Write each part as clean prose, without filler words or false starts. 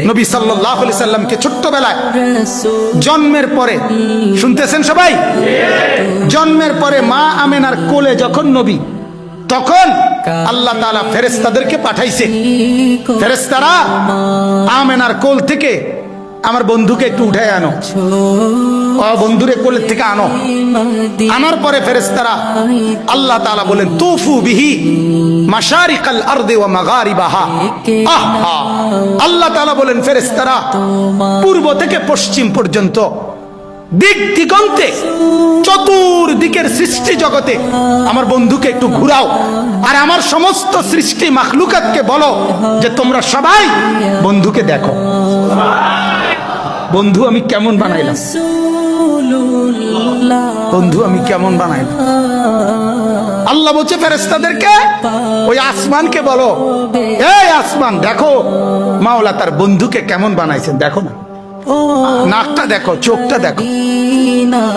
নবী সাল্লাল্লাহু আলাইহি সাল্লামকে ছোট্টবেলায় জন্মের পরে, শুনতেছেন সবাই, জন্মের পরে মা আমেনার কোলে যখন নবী, তখন আল্লাহ তাআলা ফেরেশতাদেরকে পাঠাইছে। ফেরেশতারা আমেনার কোল থেকে আমার বন্ধুকে একটু উঠায় আনো, বন্ধুরে কোলের থেকে আনো। আনার পরে ফেরেশতারা আল্লাহ তাআলা বলেন তুফু বিহি মাশারিকাল আরদি ওয়া মাগারিবাহা। আল্লাহ তাআলা বলেন ফেরেশতারা পূর্ব থেকে পশ্চিম পর্যন্ত দিক দিগন্তে চতুর্দিকের সৃষ্টি জগতে আমার বন্ধুকে একটু ঘুরাও, আর আমার সমস্ত সৃষ্টি মাখলুকাতকে বলো যে তোমরা সবাই বন্ধুকে দেখো। বন্ধু আমি কেমন বানাইলাম, বন্ধু আমি কেমন বানাইলাম। আল্লাহ বলছে ফেরেশতাদেরকে ওই আসমানকে বলো, এই আসমান দেখো মাওলা তার বন্ধুকে কেমন বানাইছেন, দেখো না, নাকটা দেখো, চোখটা দেখো,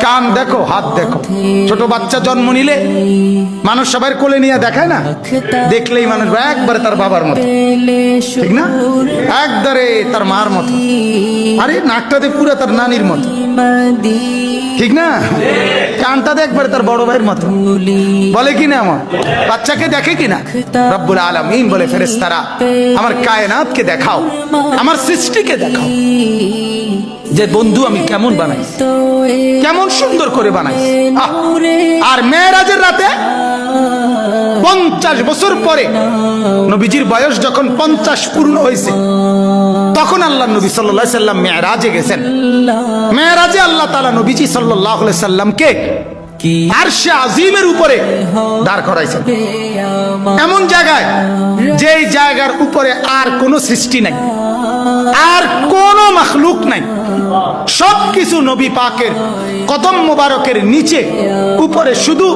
কান দেখো, হাত দেখো। ছোট বাচ্চা জন্ম নিলে মানুষ সবার কোলে নিয়ে দেখায় না, দেখলেই মানুষ একবারে তার বাবার মতো, ঠিক না, একবারে তার মার মতো, আরে নাকটাতে পুরো তার নানির মতো, ঠিক না, কানটা একবারে তার বড় ভাইয়ের মতো, বলে কিনা আমার বাচ্চাকে দেখে কিনা। রব্বুল আলামিন বলে ফেরেশতারা আমার কায়নাতকে দেখাও, আমার সৃষ্টিকে দেখাও যে বন্ধু আমি কেমন বানাই, কেমন সুন্দর করে বানাই। আর মেরাজের রাতে 50 বছর পরে নবীজির বয়স যখন 50 পূর্ণ হয়েছে, তখন আল্লাহ নবী সাল্লাল্লাহু আলাইহি সাল্লাম মেরাজে গেছেন। মেরাজে আল্লাহ তাআলা নবীজি সাল্লাল্লাহু আলাইহি সাল্লামকে আরশে আজিমের উপরে দাঁড় করাইছেন, এমন জায়গায় যেই জায়গার উপরে আর কোনো সৃষ্টি নাই, আর কোনো মাখলুক নাই, সবকিছু নবী পাকের কদম মোবারকের নিচে, উপরে শুধু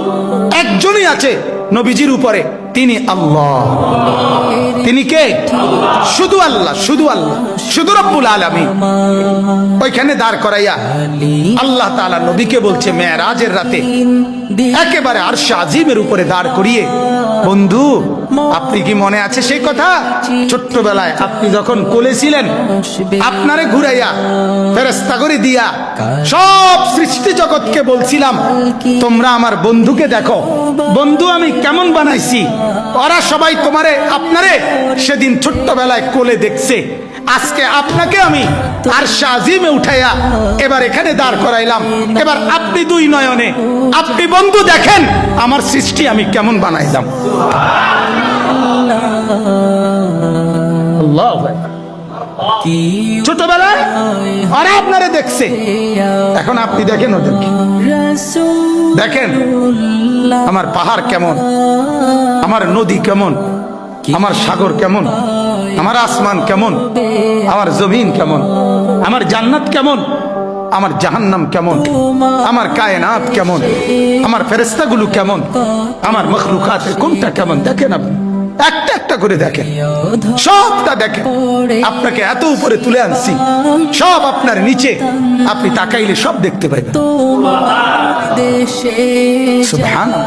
একজনই আছে নবীজির উপরে, তিনি আল্লাহ। তিনি কে? শুধু আল্লাহ, শুধু আল্লাহ, শুধু রব্বুল আলামিন। ওইখানে দাঁড় করাইয়া আল্লাহ তাআলা নবীকে বলছে মেরাজের রাতে একেবারে আরশে আজিমের উপরে দাঁড় করিয়ে, বন্ধু আপনি কি মনে আছে সেই কথা, ছোট্টবেলায় আপনি যখন কোলে ছিলেন, আপনারে ঘুরাইয়া ফেরেশতা করে দিয়া সব সৃষ্টি জগৎকে বলছিলাম তোমরা আমার বন্ধুকে দেখো, বন্ধু আমি কেমন বানাইছি। ওরা সবাই তোমারে আপনারে সেদিন ছোট্টবেলায় কোলে দেখছে, আজকে আপনাকে আমি আরশে আজিমে উঠাইয়া এবার এখানে দাঁড় করাইলাম, এবার আপনি দুই নয়নে আপনি বন্ধু দেখেন আমার সৃষ্টি আমি কেমন বানাইলাম। আল্লাহু আকবার। ছোটবেলায় ওরা আপনারে দেখছে, এখন আপনি দেখেন ওদেরকে, দেখেন আমার পাহাড় কেমন, আমার নদী কেমন, আমার সাগর কেমন, আমার আসমান কেমন, আমার জমিন কেমন, আমার জান্নাত কেমন, আমার জাহান্নাম কেমন, আমার কায়নাত কেমন, আমার ফেরেশতাগুলো কেমন, আমার মখলুকাতের কোনটা কেমন, দেখেন আপনি একটা একটা করে দেখেন, সবটা দেখেন। আপনাকে এত উপরে তুলে আনছি, সব আপনার নিচে, আপনি তাকাইলে সব দেখতে পাইবেন। সুবহানাল্লাহ।